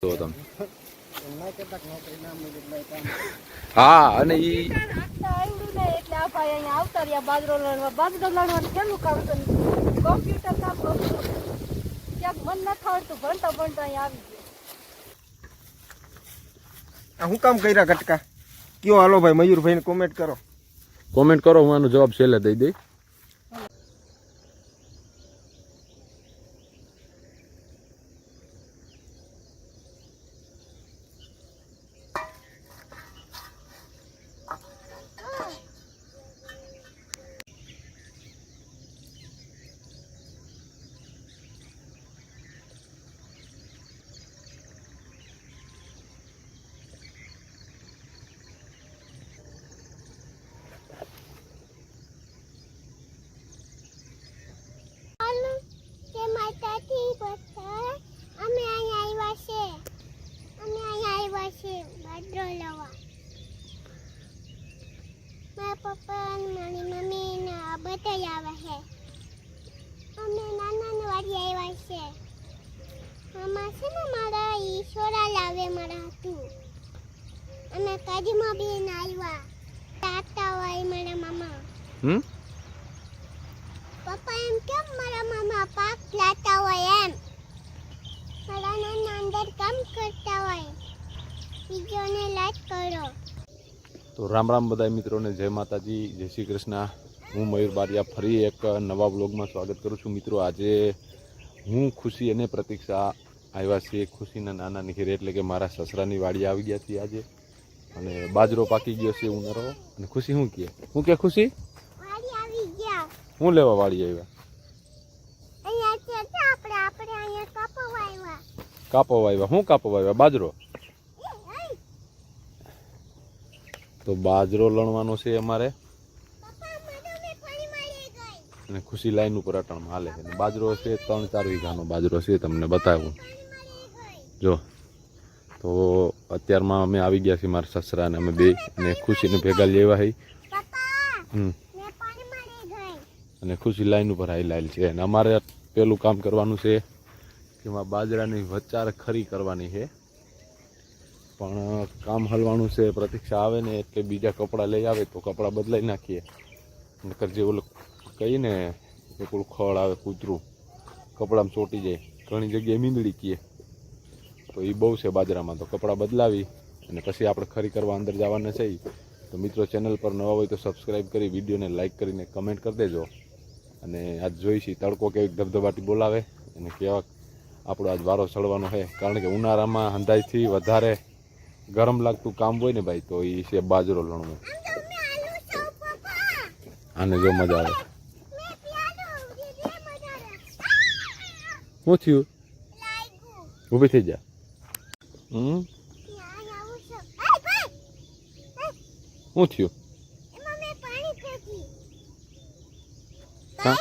તો તમે હા અને ઈ એટલે આ ભાઈ અહીંયા આવતા રહ્યા બાજરો લણવાનું કેટલું કામ કર્યું કોમ્પ્યુટર કામ ક્યાંક મન ન થતું ભણતા અહીંયા આવી ગયા. હું કામ કર્યા કટકા કયો હાલો ભાઈ મયુરભાઈને કોમેન્ટ કરો હું આનો જવાબ છેલ્લે દઈ દઈ. પપ્પા મારી મમ્મી ને બધા આવ્યા છે. અમે નાના વાડી આવ્યા છે. મામા છે ને મારા ઈ છોરા લાવે મારા હતું. અમે કાજીમાં બેન આવ્યા તાતા હોય મારા મામા. પપ્પા એમ કેમ મારા મામા પાક લાતા હોય એમ મારા નાના અંદર કામ કરતા હોય. બીજોને લાઈક કરો. તો રામ રામ બધા મિત્રોને જય માતાજી, જય શ્રી કૃષ્ણ. હું મયુર બારિયા ફરી એક નવા બ્લોગમાં સ્વાગત કરું છું. મિત્રો આજે હું ખુશી અને પ્રતીક્ષા આવ્યા છીએ ખુશીના નાનાની ઘરે, એટલે કે મારા સસરાની વાડી આવી ગયા છીએ આજે. અને બાજરો પાકી ગયો છે ઉનાળો. અને ખુશી શું કે ખુશી વાડી આવી ગયા. હું લેવા વાડી આવ્યા? અહીંયા છે આપણે અહીંયા કાપવા આવ્યા. કાપવા આવ્યા? શું કાપવા આવ્યા? બાજરો. તો બાજરો લણવાનો છે અમારે. અને ખુશી લાઈન ઉપર અટાણમાં હાલે છે. બાજરો છે 3-4 વીઘાનો બાજરો છે, તમને બતાવું જો. તો અત્યારમાં અમે આવી ગયા છીએ મારા સસરા અને અમે બે અને ખુશીને ભેગા લેવા હઈ. અને ખુશી લાઈન ઉપર હાઈ લાઈલ છે. અને અમારે પેલું કામ કરવાનું છે કે બાજરાની વચાર ખરી કરવાની છે, પણ કામ હલવાનું છે. પ્રતીક્ષા આવે ને એટલે બીજા કપડાં લઈ આવે તો કપડાં બદલાઈ નાખીએ. નકર જે ઓલું કહીને એકલું ખડ આવે કૂતરું કપડામાં ચોંટી જાય, ઘણી જગ્યાએ મીંદડી કીએ, તો એ બહુ છે બાજરામાં. તો કપડાં બદલાવી અને પછી આપણે ખરી કરવા અંદર જવાના છે. તો મિત્રો ચેનલ પર નવા હોય તો સબસ્ક્રાઈબ કરી વિડીયોને લાઇક કરીને કમેન્ટ કરી દેજો. અને આજ જોઈશી તડકો કેવી ધબધબાટી બોલાવે અને કેવા આપણો આજ વારો ચડવાનો છે. કારણ કે ઉનાળામાં હંધાઈથી વધારે ગરમ લાગતું કામ હોય ને ભાઈ, તો એ છે બાજરો લણવો. આને જો મજા આવે. શું થયું? ઊભી થઈ જા. શું થયું? હા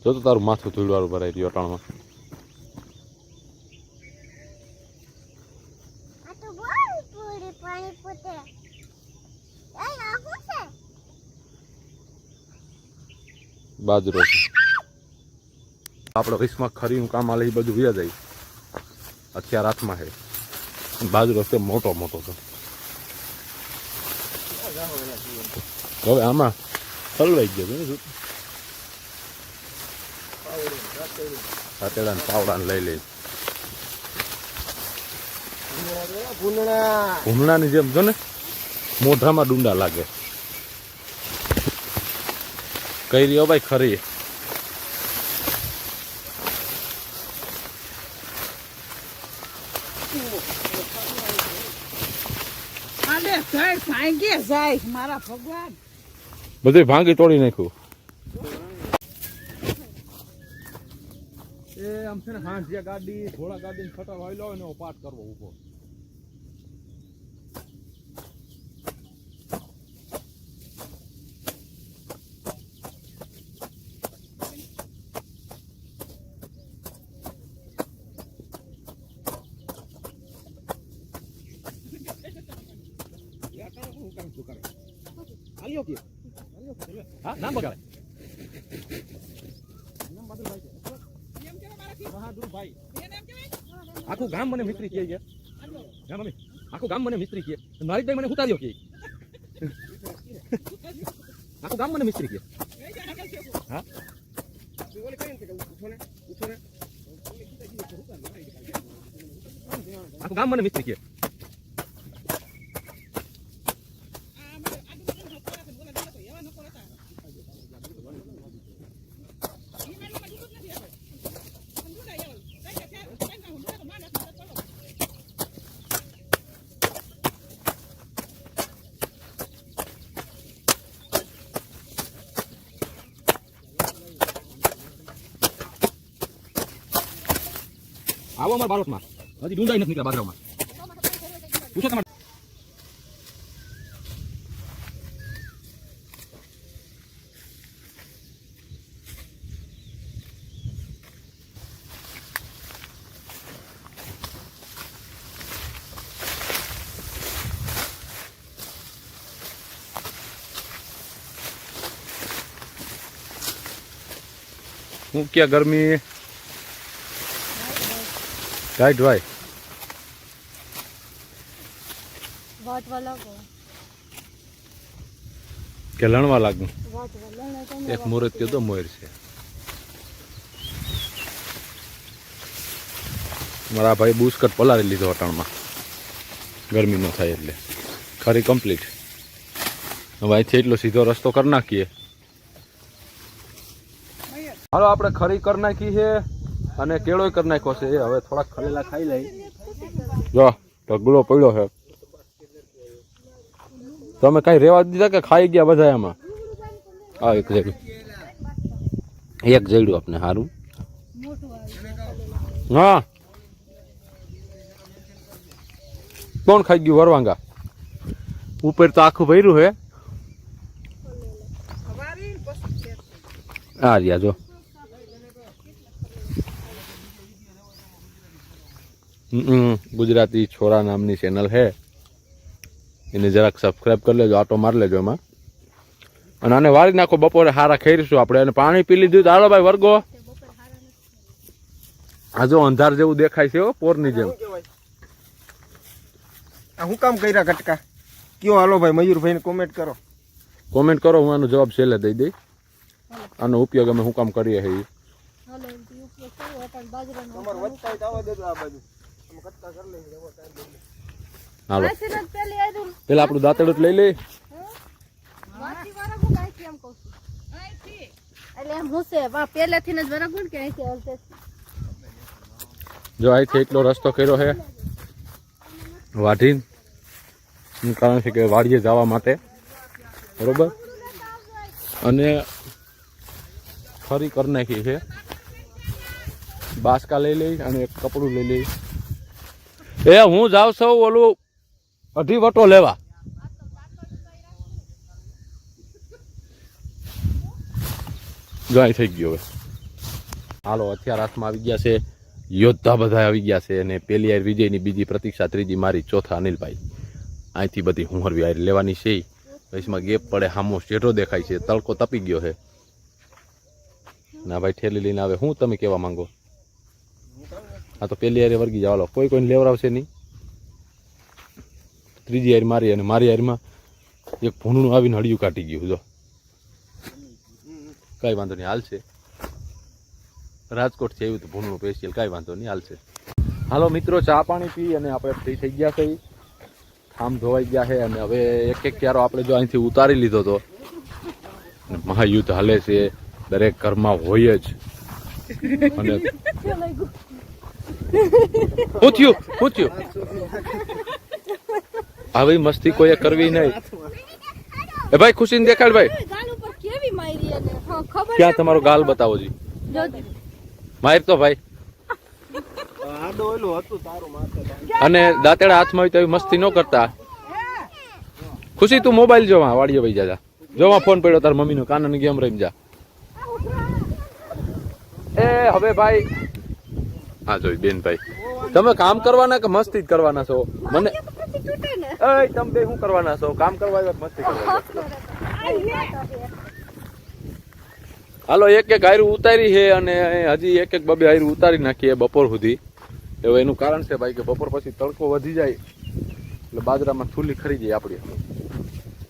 જો તો તારું માથું ધૂળવાળું ભરાઈ રહ્યું અટાણમાં. બાજરો છે આપણો વીસમાં ખરીનું કામ આલે એ બધું વ્યા જાય. અત્યારે હાથમાં છે બાજરો છે મોટો મોટો તો. હવે આમાં હલવાઈ ગયો છે ને સાતેડા ને પાવડા લઈ લે. ભૂંગળાની જેમ જો ને મોઢામાં ડુંડા લાગે. કઈ રહ્યો ભાઈ ખરી? બધું ભાંગી તોડી નાખ્યું. એ આમ છે ને હાંસિયા ગાડી ઘોડા ગાડી ખટા વાળી લો ને પાઠ કરવો ઉભો. હા નામ બગાડે. નામ બદલ ભાઈ આખું ગામ મને મિસ્ત્રી કહે છે હા મમ્મી આખું ગામ મને મિસ્ત્રી કહે મારી ભાઈ મને ઉતાર્યો કે આખું ગામ મને મિસ્ત્રી કહે હા આખું ગામ મને મિસ્ત્રી કહે આવો અમારા બારોટમાં હજી ડુંડાઈ નથી નીકળ્યા બાજરામાં પૂછો તમારે હું ક્યાં ગરમી ગાઈડ ભાઈ વાટવા લાગો કે લણવા લાગુ વાટવા લણે તમે એક મુહૂર્ત કીધો મોર છે મારા ભાઈ બુસ્કટ પલાળી લીધો અટાણમાં ગરમી ન થાય એટલે ખરી કમ્પ્લીટ હવે અહીંથી એટલો સીધો રસ્તો કરી નાખીએ હાલો આપણે ખરી કરી નાખી છે અને કેળોય કરી નાખ્યો છે હવે થોડાક ખરેલા ખાઈ લઈ જો ઢગલો પડ્યો છે તમે કઈ રેવા દીધા કે ખાઈ ગયા બધા એમાં આ એક જડ્યું આપણે સારું હા કોણ ખાઈ ગયું વરવાંગા ઉપર તો આખું ભર્યું છે આ રહ્યા જો ગુજરાતી છોરા નામની ચેનલ છે એને જરાક સબસ્ક્રાઇબ કરી લેજો આટો મારી લેજો એમાં અને આને વાળી નાખો બપોરે હારા ખાઈશું આપણે અને પાણી પી લીધું તો હાલો ભાઈ વર્ગો આ જો અંધાર જેવું દેખાય છે પોરની જેમ આ હું કામ કર્યા કટકા કયો હાલો ભાઈ મયુરભાઈને કોમેન્ટ કરો હું આનો જવાબ છેલ્લે દઈ દઈ આનો ઉપયોગ અમે શું કામ કરીએ છીએ હાલો એમથી ઉપયોગ કરો અટાણ બાજરાનો હાલો આશીર્વાદ પેલી આયરું પેલા આપણું દાંતેડું લઈ લઈ વાતી વાળા હું કાંઈ એમ કહું છું એટલે એમ હું છે પહેલેથી જ બરાબર કે અહીંથી હલતે જો અહીંથી એટલો રસ્તો કર્યો છે વાઢીને એનું કારણ છે કે વાડીએ જવા માટે બરોબર અને ફરી કરી નાખી છે બાસકા લઈ લઈ અને એક કપડું લઈ લઈ એ હું જાઉં છું ઓલું અઢી વટો લેવા જો અહીં થઈ ગયો હવે હાલો હથિયાર હાથમાં આવી ગયા છે યોદ્ધા બધા આવી ગયા છે અને પેલી યાર વિજયની બીજી પ્રતીક્ષા ત્રીજી મારી ચોથા અનિલભાઈ અહીંથી બધી હુંહરવી યાર લેવાની છે વૈશમાં ગેપ પડે હામો શેઠો દેખાય છે તડકો તપી ગયો છે ના ભાઈ ઠેલી લઈને આવે હું તમે કહેવા માંગો હા તો પેલી યાર વર્ગી જાવ કોઈ કોઈને લેવડાવશે નહીં ત્રીજી યાર મારી અને મારી યારમાં એક ભૂંડનું આવીને હળિયું કાઢી ગયું જો કઈ વાંધો નહીં હાલશે રાજકોટ છે એવું તો ભૂંડનું સ્પેશિયલ કાંઈ વાંધો નહીં હાલશે હાલો મિત્રો ચા પાણી પી અને આપણે ફ્રી થઈ ગયા છે ખામ ધોવાઈ ગયા છે અને હવે એક એક ક્યારો આપણે જો અહીંથી ઉતારી લીધો હતો મહાયુદ્ધ હાલે છે દરેક ઘરમાં હોય જ અને શું થયું આવી મસ્તી કોઈએ કરવી નહીં એ ભાઈ ખુશીને દેખાડ ભાઈ ગાલ ઉપર કેવી મારી અને ખબર ક્યાં તમારો ગાલ બતાવો જી માર તો ભાઈ અને દાંતેડા હાથમાં હોય તો એવી મસ્તી ન કરતા ખુશી તું મોબાઈલ જોવા વાડીએ ભાઈ જા જોવા ફોન પડ્યો તાર મમ્મીનો કાનાની ગેમ રમી જા એ હવે ભાઈ હા જોઈ બેન ભાઈ તમે કામ કરવાના કે મસ્તી જ કરવાના છો મને એ તમે બે શું કરવાના છો કામ કરવા આવ્યા કે મસ્તી કરવા હાલો એક એક હાયરું ઉતારી છે અને હજી એક બબે હાયરું ઉતારી નાખીએ બપોર સુધી. હવે એનું કારણ છે ભાઈ કે બપોર પછી તડકો વધી જાય એટલે બાજરામાં થૂલી ખરી જાય આપણી,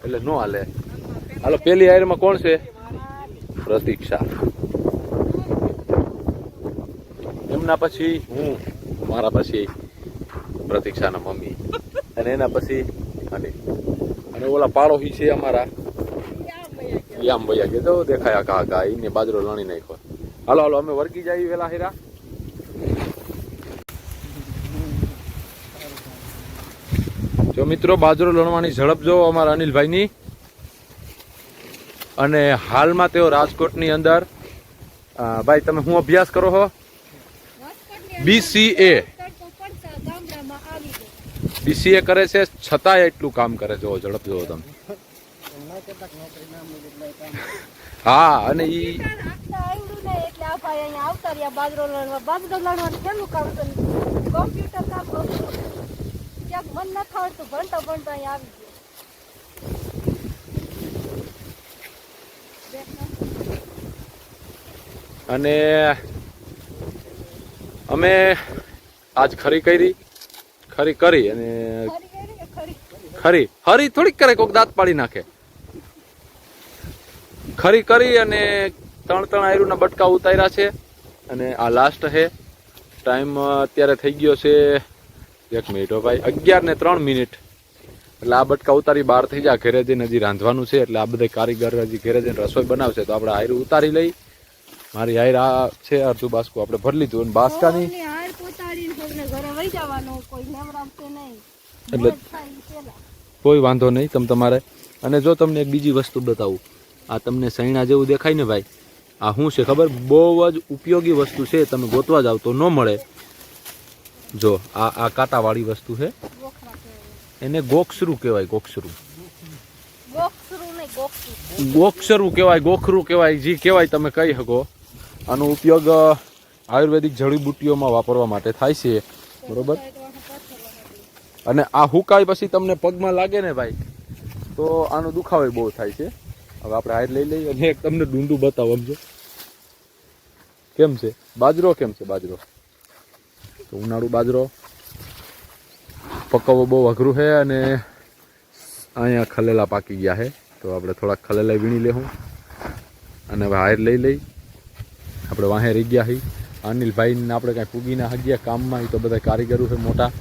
એટલે ન હાલે. હાલો પેલી હાયરમાં કોણ છે? પ્રતીક્ષા. એમના પછી હું, મારા પછી પ્રતીક્ષાના મમ્મી, અને એના પછી અને ઓલા પાડોશી છે અમારા યામ ભૈયા કે તો દેખાયા કા કા એને બાજરો લણી નાખ્યો. હાલો હાલો અમે વર્ગી જઈએ વેલા હેરા. જો મિત્રો બાજરો લણવાની ઝડપ જો અમારા અનિલભાઈની. અને હાલમાં તેઓ રાજકોટની અંદર ભાઈ તમે શું અભ્યાસ કરો છો? BCA. BCA કરે છે છતાંય એટલું કામ કરે. જો ઝડપ જોવો તમે. હા અને ઈ એટલે આ ભાઈ અહીંયા આવતા રહ્યા બાજરો લણવાનું કેટલું કામ કર્યું, કોમ્પ્યુટર કામ કરતું, ક્યાંક મન ન આવડતું ભણતા ભણતા અહીંયા આવી ગયો. અને અમે આજ ખરી કરી અને ખરી થોડીક કરે, કોક દાંત પાડી નાખે. ખરી કરી અને 3 આયરુના બટકા ઉતાર્યા છે અને આ લાસ્ટ છે. ટાઈમ અત્યારે થઈ ગયો છે 1 મિનિટ ભાઈ 11:03. એટલે આ બટકા ઉતારી બહાર થઈ જાય. ઘરે જઈને હજી રાંધવાનું છે એટલે આ બધા કારીગર હજી ઘરે જઈને રસોઈ બનાવશે તો આપણે આયરું ઉતારી લઈ. મારી હાયર આ છે અડધું બાસ્કું આપણે ભરી લીધું અને બાસ્કાની એટલે કોઈ વાંધો નહીં તમ તમારે. અને જો તમને એક બીજી વસ્તુ બતાવું, આ તમને સૈણા જેવું દેખાય ને ભાઈ, આ શું છે ખબર? બહુ જ ઉપયોગી વસ્તુ છે. તમે ગોતવા જાવ તો ન મળે. જો આ કાંટાવાળી વસ્તુ છે, એને ગોખસરું કહેવાય. ગોખસરું કહેવાય, ગોખરું કહેવાય, જી કહેવાય તમે કહી શકો. આનો ઉપયોગ આયુર્વેદિક જડીબુટ્ટીઓમાં વાપરવા માટે થાય છે, બરોબર? અને આ હુકાય પછી તમને પગમાં લાગે ને ભાઈ તો આનો દુખાવો બહુ થાય છે. હવે આપણે હાથ લઈ લઈએ અને એક તમને ડુંડું બતાવો. સમજો કેમ છે બાજરો? કેમ છે બાજરો? તો ઉનાળુ બાજરો પકવવો બહુ અઘરું છે અને અહીંયા ખલેલા પાકી ગયા છે તો આપણે થોડાક ખલેલા વીણી લેવું અને હવે હાર લઈ લઈ. આપણે વાહે રહી ગયા છીએ. અનિલભાઈને આપણે કાંઈ પૂગીના હગ્યા કામમાં, તો બધા કારીગરો છે મોટા,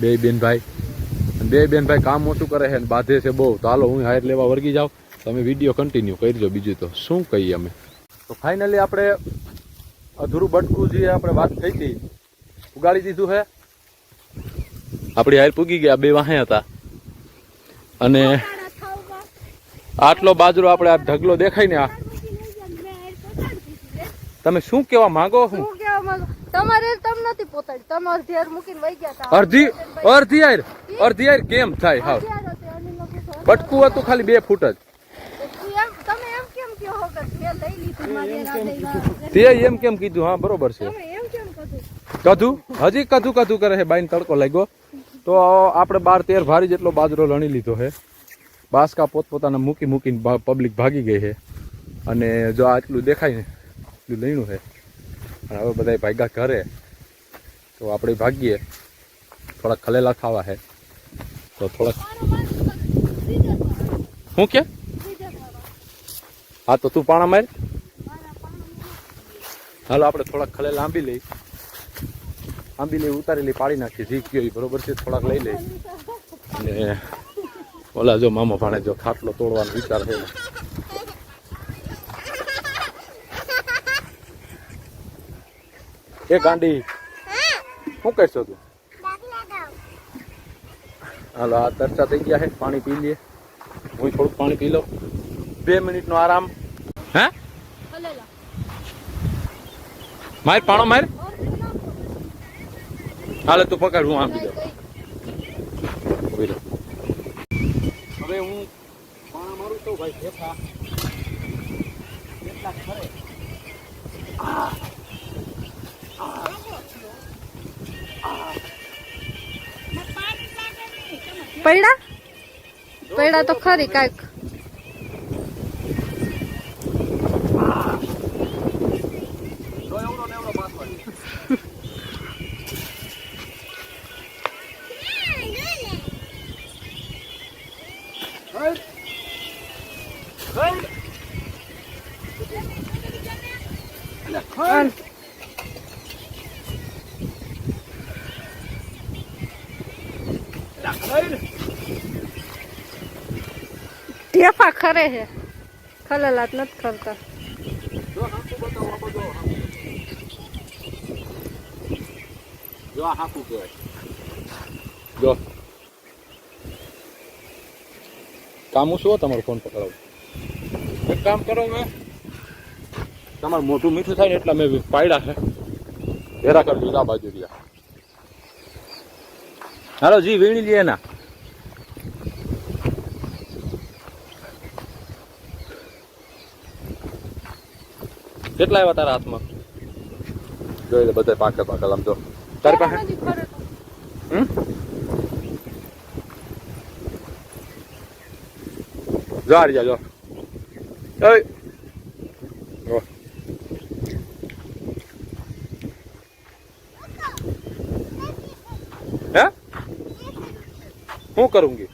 બે બેનભાઈ કામ મોટું કરે છે અને બાંધે છે બહુ. તો હાલો હું હાર લેવા વર્ગી જાઉં, તમે વિડીયો કન્ટિન્યુ કરજો. બીજું તો શું કહીએ અમે. તો ફાઇનલી આપણે અધૂરું બટકું જે આપણે વાત થઈ હતી ઉગાડી દીધું છે. આપણી હાર પૂગી ગયા, 2 વાહે હતા અને આટલો બાજરો આપણે આ ઢગલો દેખાય ને. આ તમે શું કહેવા માંગો? શું તમારે તમ નથી પોતાડી, તમે અડધી હાર મૂકીને વહી ગયા હતા. અડધી હાર કેમ થાય? હા બટકું હતું ખાલી 2 ફૂટ જ. તમે એમ કેમ કહો કે મેં લઈ લીધું મારી રાધે? તે એમ કેમ કીધું? હા બરોબર છે. તમે એમ કેમ કધું હજી કધું કરે છે. બાઈને તડકો લાગ્યો તો આપણે 12-13 ભારી જેટલો બાજરો લણી લીધો છે. બાસકા પોતપોતાના મૂકીને પબ્લિક ભાગી ગઈ છે. અને જો આટલું દેખાય ને એટલું લણ્યું છે. અને હવે બધા ભાગ્યા ઘરે તો આપણે ભાગીએ. થોડાક ખલેલા ખાવા છે તો થોડાક શું કે? હા તો તું પાણા માર. હાલો આપણે થોડાક ખલેલા આંબી લઈ ઉતારી લઈ, પાડી નાખીએ. જી કયો બરોબર છે. થોડાક લઈ લઈ અને ઓલા જો મામા ભાણે જો ખાટલો તોડવાનો વિચાર છે. એ ગાંડી શું કરશો તું? હાલો આ તરસા થઈ ગયા છે, પાણી પી લઈએ. હું થોડુંક પાણી પી લઉં. 2 મિનિટનો આરામ. હે માર પાણો માર. હાલે તું પકડ, હું આપી દઉં. હવે હું પાણા મારું તો ભાઈ કેટલા ખરે. પૈડા તો ખરી કાંઈક. ઢેફા ખરે છે, ખલેલાત નથી ખરતા. જો હાકુ બતાવો આ બધો. જો આ હાકુ કહેવાય. જો કામ શું તમારો ફોન પકડાવું? એક કામ કરો, મેં તમારું મોટું મીઠું થાય ને એટલા મેં પાડ્યા છે. ભેરા કરી દીધા બાજુ રહ્યા. હાલો જી વીણી લઈએ એના. કેટલા આવ્યા તારા હાથમાં? જોઈ લે બધા પાકે પાકેલ. આમ જો તારી પાસે નથી ખરે તો. જો આ રહ્યા જો. ઓય જો. હે હું કरूंगी?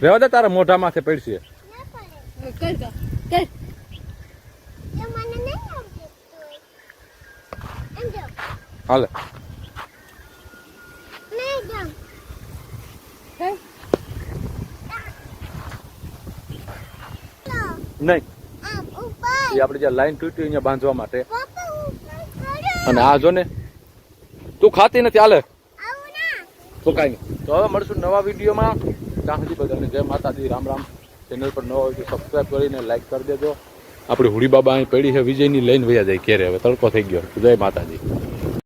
રેવા દે, તારા મોઢા માથે પડશે. ના પડે. કર કા કર. એ મને નહીં આવડતું. એમ જો. હાલે નહીં જામ. કર. નહીં, આમ ઉપર. એ આપણે જ્યાં લાઈન તૂટી અહીંયા બાંધવા માટે. પપ્પા ઉપર કરો. અને આ જો ને, તું ખાતી નથી. હાલે આવું ના. તો કાંઈ નહીં. તો હવે મળશું નવા વિડીયોમાં. ત્યાં સુધી બધાને જય માતાજી, રામ રામ. ચેનલ પર ન હોય તો સબસ્ક્રાઈબ કરીને લાઈક કરી દેજો. આપણી હુડી બાબા અહીં પડી છે વિજયની લઈને વયા જાય ઘેરે. હવે તડકો થઈ ગયો. જય માતાજી.